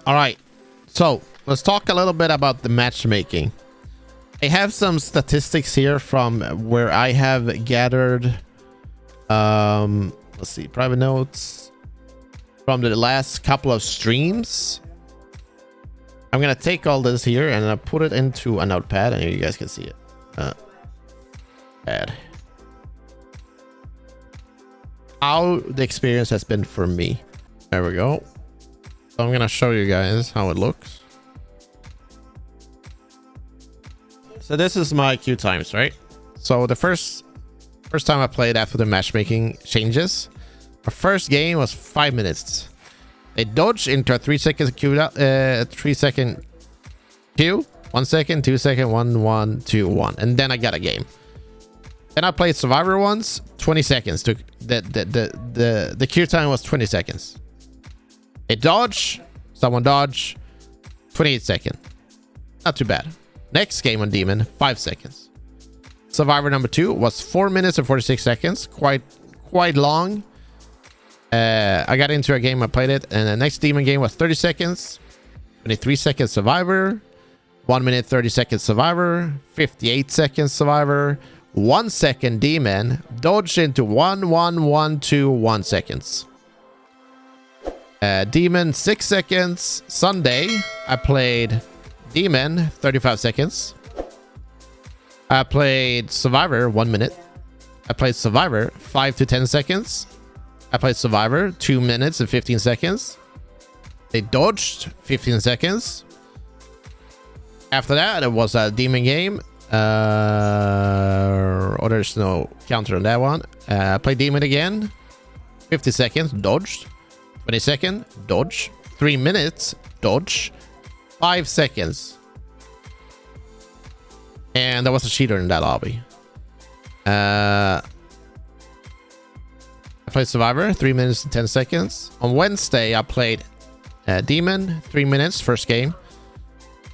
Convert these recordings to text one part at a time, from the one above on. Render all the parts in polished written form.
All right, so let's talk a little bit about the matchmaking. I have some statistics here from where I have gathered let's see, private notes from the last couple of streams. I'm gonna take all this here and I put it into a notepad, and you guys can see it. Add how the experience has been for me. There we go. So I'm gonna show you guys how it looks. So this is my queue times, right? So the first time I played after the matchmaking changes, our first game was 5 minutes. They dodged into a 3 second queue, 3 second queue, 1 second, 2 second, 1, 1, 2, 1, and then I got a game. Then I played Survivor once, 20 seconds. Took the queue time was 20 seconds. It dodged, someone dodged, 28 seconds. Not too bad. Next game on Demon, 5 seconds. Survivor number 2 was 4 minutes and 46 seconds. Quite long. I got into a game, I played it, and the next Demon game was 30 seconds. 23 seconds Survivor. 1 minute 30 seconds Survivor. 58 seconds Survivor. 1 second Demon. Dodged into 1, 1, 1, 2, 1 seconds. Demon 6 seconds. Sunday I played Demon 35 seconds. I played Survivor 1 minute. I played Survivor 5 to 10 seconds. I played Survivor 2 minutes and 15 seconds. They dodged 15 seconds. After that, it was a Demon game. There's no counter on that one. I played Demon again. 50 seconds, dodged. 20 seconds, dodge. 3 minutes, dodge. 5 seconds. And there was a cheater in that lobby. I played Survivor 3 minutes and 10 seconds. On Wednesday, I played Demon 3 minutes, first game.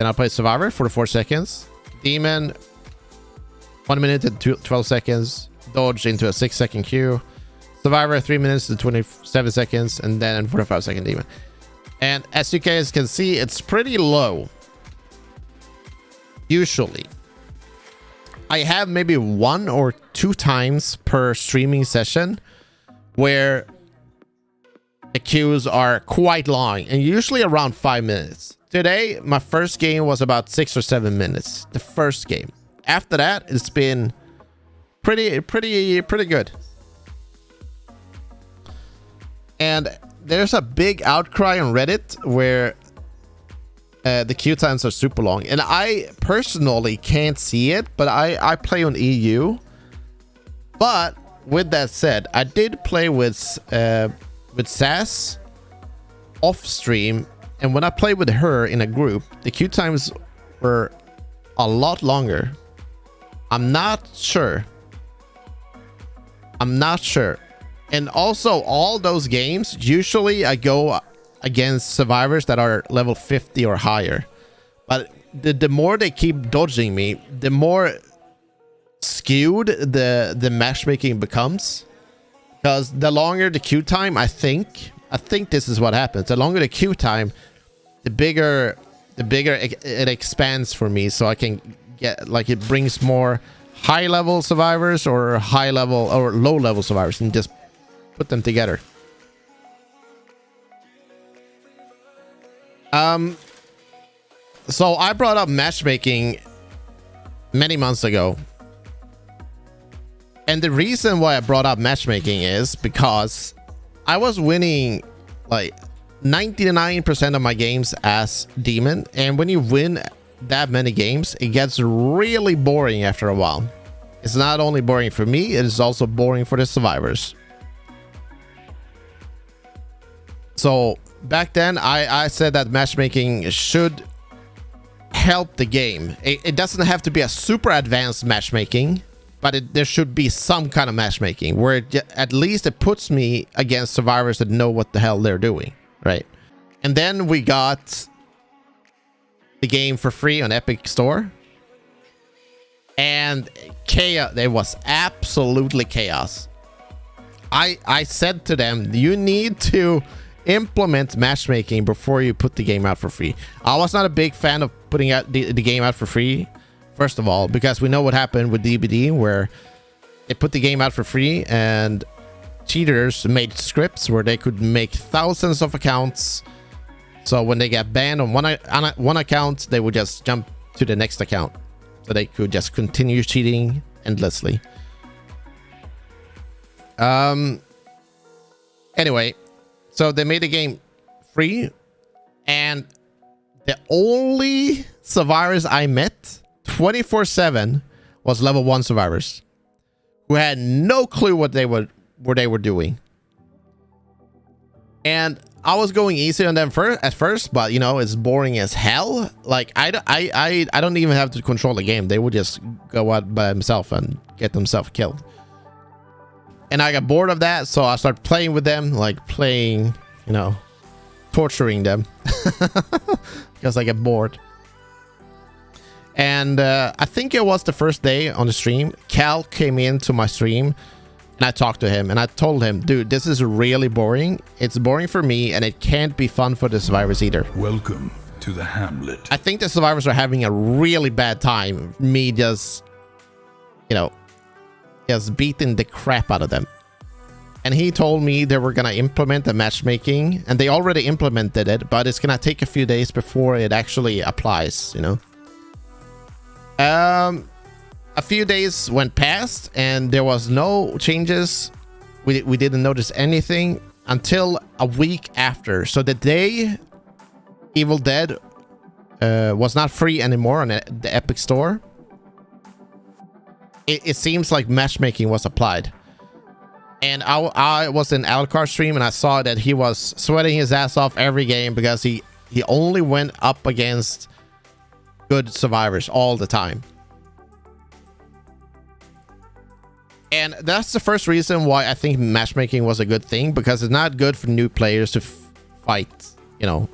Then I played Survivor 44 seconds. Demon 1 minute and 12 seconds. Dodged into a 6 second queue. Survivor 3 minutes and 27 seconds. And then 45 second Demon. And as you guys can see, it's pretty low. Usually. I have maybe 1 or 2 times per streaming session where the queues are quite long and usually around 5 minutes. Today, my first game was about 6 or 7 minutes. The first game. After that, it's been pretty good. And there's a big outcry on Reddit where the queue times are super long, and I personally can't see it, but I play on EU. But with that said, I did play with Sass off stream, and when I played with her in a group, the queue times were a lot longer. I'm not sure. And also, all those games, usually I go against survivors that are level 50 or higher. But the more they keep dodging me, the more skewed the matchmaking becomes. Because the longer the queue time, I think this is what happens. The longer the queue time, the bigger it expands for me, so I can get, like, it brings more high level survivors or high level or low level survivors and just put them together. So I brought up matchmaking many months ago. And the reason why I brought up matchmaking is because I was winning like 99% of my games as Demon. And when you win that many games, it gets really boring after a while. It's not only boring for me, it is also boring for the survivors. So back then, I said that matchmaking should help the game. It doesn't have to be a super advanced matchmaking, but there should be some kind of matchmaking where at least it puts me against survivors that know what the hell they're doing, right? And then we got the game for free on Epic Store. And chaos. There was absolutely chaos. I said to them, you need to implement matchmaking before you put the game out for free. I was not a big fan of putting out the game out for free, first of all, because we know what happened with DBD, where they put the game out for free and cheaters made scripts where they could make thousands of accounts. So when they get banned on one account, they would just jump to the next account, so they could just continue cheating endlessly. Anyway, so they made the game free, and the only survivors I met 24/7 was level 1 survivors who had no clue what they were doing. And I was going easy on them at first, but you know, it's boring as hell. Like I don't even have to control the game. They would just go out by themselves and get themselves killed. And I got bored of that, so I started playing with them, like playing, you know, torturing them because I get bored. And I think it was the first day on the stream, Cal came into my stream and I talked to him and I told him, dude, this is really boring. It's boring for me and it can't be fun for the survivors either. Welcome to the Hamlet. I think the survivors are having a really bad time. Me just, you know, just beating the crap out of them. And he told me they were gonna implement the matchmaking, and they already implemented it, but it's gonna take a few days before it actually applies, you know. A few days went past and there was no changes. We didn't notice anything until a week after. So the day Evil Dead was not free anymore on the Epic Store, it seems like matchmaking was applied. And I was in Alcar's stream and I saw that he was sweating his ass off every game because he only went up against good survivors all the time. And that's the first reason why I think matchmaking was a good thing, because it's not good for new players to fight, you know,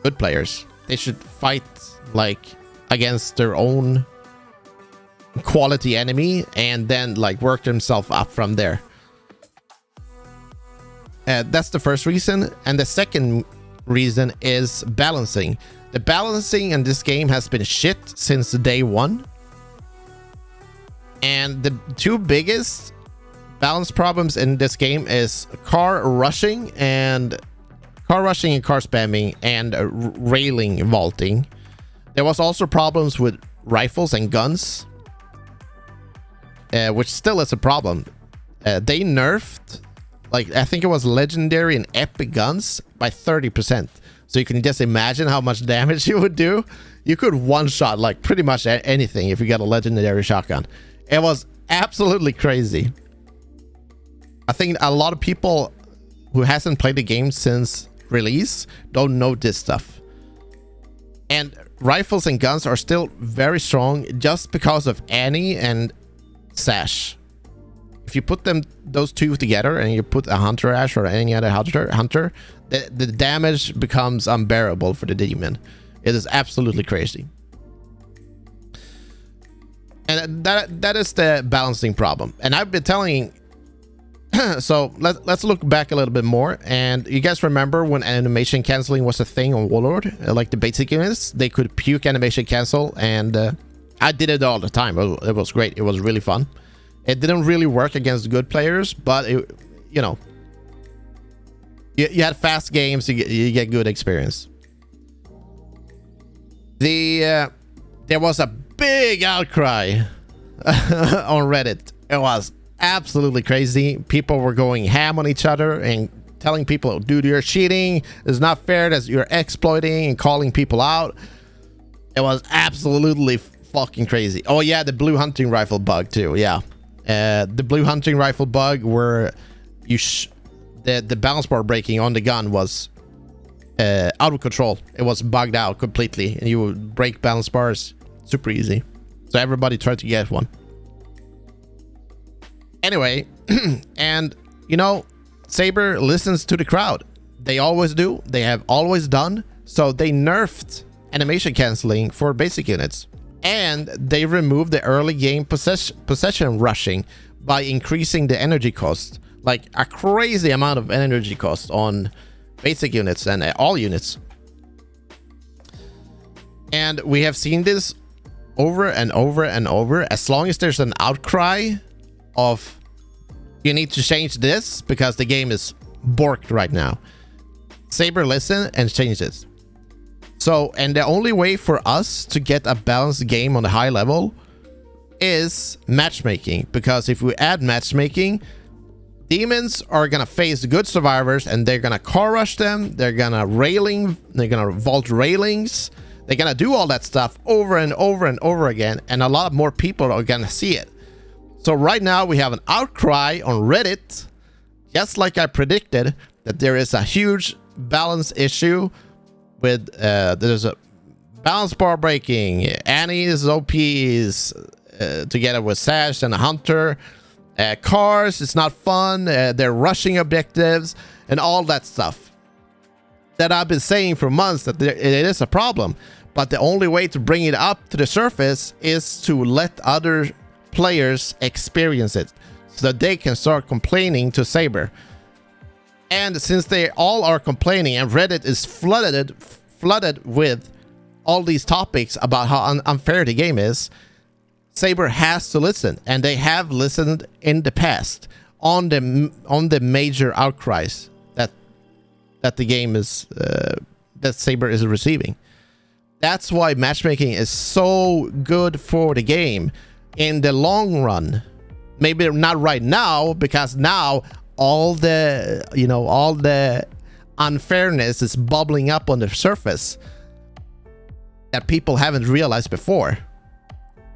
good players. They should fight like against their own quality enemy and then like work themselves up from there. That's the first reason. And the second reason is balancing. The balancing in this game has been shit since day one. And the two biggest balance problems in this game is car rushing and car spamming and railing vaulting. There was also problems with rifles and guns, which still is a problem. They nerfed, like, I think it was legendary and epic guns by 30%. So you can just imagine how much damage you would do. You could one-shot like pretty much anything if you got a legendary shotgun. It was absolutely crazy. I think a lot of people who hasn't played the game since release don't know this stuff. And rifles and guns are still very strong just because of Annie and Sash. If you put those two together and you put a Hunter Ash or any other hunter, the damage becomes unbearable for the demon. It is absolutely crazy. And that is the balancing problem. And I've been telling... So let's look back a little bit more. And you guys remember when animation canceling was a thing on Warlord? Like the basic units, they could puke animation cancel. And I did it all the time. It was great. It was really fun. It didn't really work against good players, but it, you know, you had fast games, you get good experience. There was a big outcry on Reddit. It was absolutely crazy. People were going ham on each other and telling people, dude, you're cheating, it's not fair that you're exploiting, and calling people out. It was absolutely fucking crazy. Oh yeah, the blue hunting rifle bug too. Yeah, the blue hunting rifle bug where you the balance bar breaking on the gun was out of control. It was bugged out completely and you would break balance bars super easy. So everybody tried to get one. Anyway, and you know, Saber listens to the crowd. They always do. They have always done. So they nerfed animation canceling for basic units. And they removed the early game possession rushing by increasing the energy cost. like a crazy amount of energy cost on basic units and all units. And we have seen this over and over and over. As long as there's an outcry of you need to change this because the game is borked right now, Saber listen and change this. So, and the only way for us to get a balanced game on a high level is matchmaking, because if we add matchmaking, demons are gonna face good survivors and they're gonna car rush them, they're gonna vault railings, they're gonna do all that stuff over and over and over again, and a lot more people are gonna see it. So right now we have an outcry on Reddit, just like I predicted, that there is a huge balance issue with there's a balance bar breaking, Annie's OPs together with Sash and a Hunter, cars, it's not fun, they're rushing objectives and all that stuff that I've been saying for months that it is a problem. But the only way to bring it up to the surface is to let other players experience it so that they can start complaining to Saber. And since they all are complaining and Reddit is flooded with all these topics about how unfair the game is, Saber has to listen, and they have listened in the past on the major outcries that the game is that Saber is receiving. That's why matchmaking is so good for the game in the long run. Maybe not right now, because now all the unfairness is bubbling up on the surface that people haven't realized before.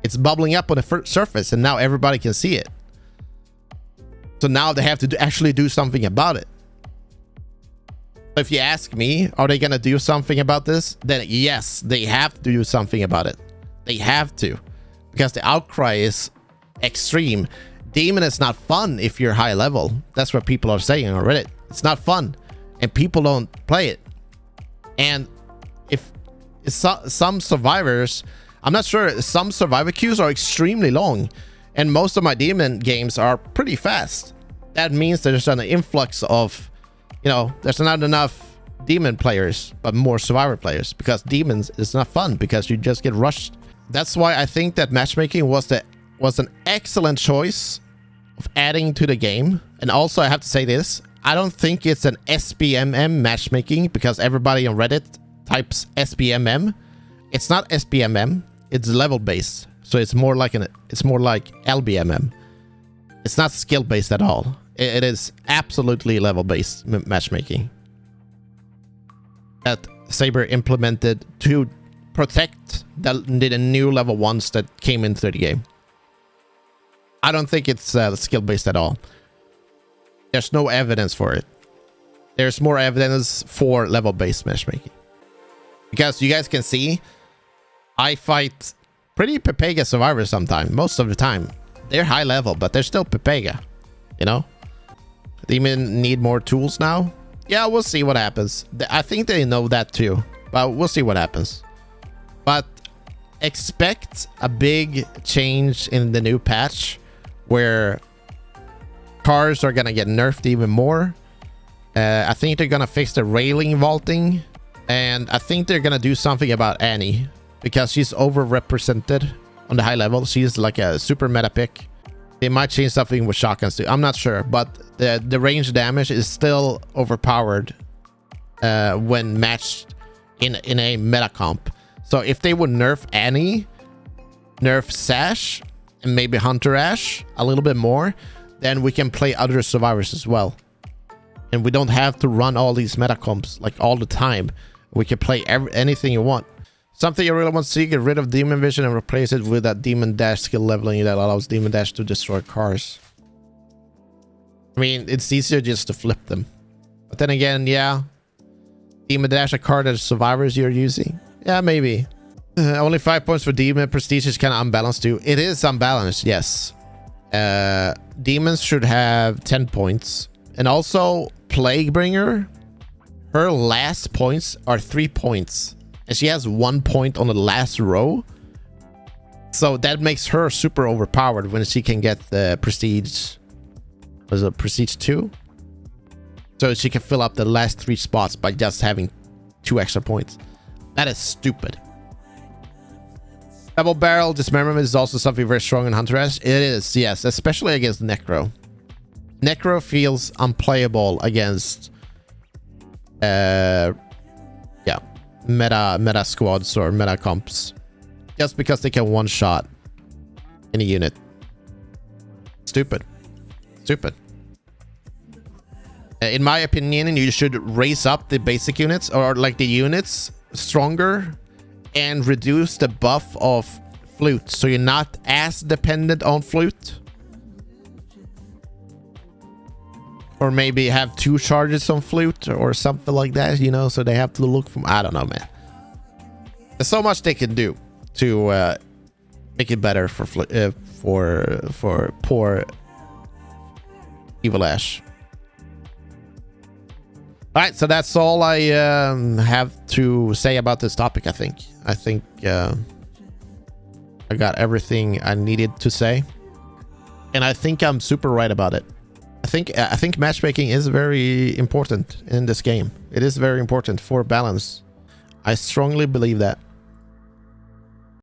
It's bubbling up on the surface, and now everybody can see it. So now they have to actually do something about it. If you ask me, are they gonna do something about this? Then yes, they have to do something about it. They have to, because the outcry is extreme. Demon is not fun if you're high level. That's what people are saying on Reddit. It's not fun, and people don't play it. And if some survivors, I'm not sure, some survivor queues are extremely long, and most of my demon games are pretty fast. That means there's an influx of, there's not enough demon players, but more survivor players, because demons is not fun because you just get rushed. That's why I think that matchmaking was an excellent choice of adding to the game. And also I have to say this, I don't think it's an SBMM matchmaking, because everybody on Reddit types SBMM. It's not SBMM, it's level based. So it's more like LBMM. It's not skill based at all. It is absolutely level based matchmaking that Saber implemented to protect the new level 1s that came into the game. I don't think it's skill based at all. There's no evidence for it. There's more evidence for level based matchmaking, because you guys can see I fight pretty Pepega survivors sometimes. Most of the time they're high level, but they're still Pepega. They even need more tools now. Yeah, we'll see what happens. I think they know that too, but we'll see what happens. But expect a big change in the new patch where cars are gonna get nerfed even more. I think they're gonna fix the railing vaulting, and I think they're gonna do something about Annie, because she's overrepresented on the high level. She's like a super meta pick. They might change something with shotguns too. I'm not sure, but the range damage is still overpowered when matched in a meta comp. So if they would nerf Annie, nerf Sash, and maybe Hunter Ash a little bit more, then we can play other survivors as well. And we don't have to run all these meta comps like all the time. We can play anything you want. Something you really want to see, get rid of Demon Vision and replace it with that Demon Dash skill leveling that allows Demon Dash to destroy cars. I mean, it's easier just to flip them. But then again, yeah, Demon Dash, a card that survivors you're using. Yeah, maybe. Only 5 points for Demon. Prestige is kind of unbalanced too. It is unbalanced, yes. Demons should have 10 points. And also, Plaguebringer, her last points are 3 points. And she has 1 point on the last row. So that makes her super overpowered when she can get the prestige was it Prestige 2? So she can fill up the last 3 spots by just having 2 extra points. That is stupid. Double barrel dismemberment is also something very strong in Hunter S. It is, yes, especially against Necro. Necro feels unplayable against meta squads or meta comps, just because they can one shot any unit. Stupid. In my opinion, you should raise up the basic units, or like the units, stronger, and reduce the buff of flute, so you're not as dependent on flute. Or maybe have 2 charges on flute or something like that, you know, so they have to look from, I don't know, man. There's so much they can do to make it better for poor Evil Ash. All right, so that's all I have to say about this topic. I think I got everything I needed to say, and I think I'm super right about it. I think matchmaking is very important in this game. It is very important for balance. I strongly believe that.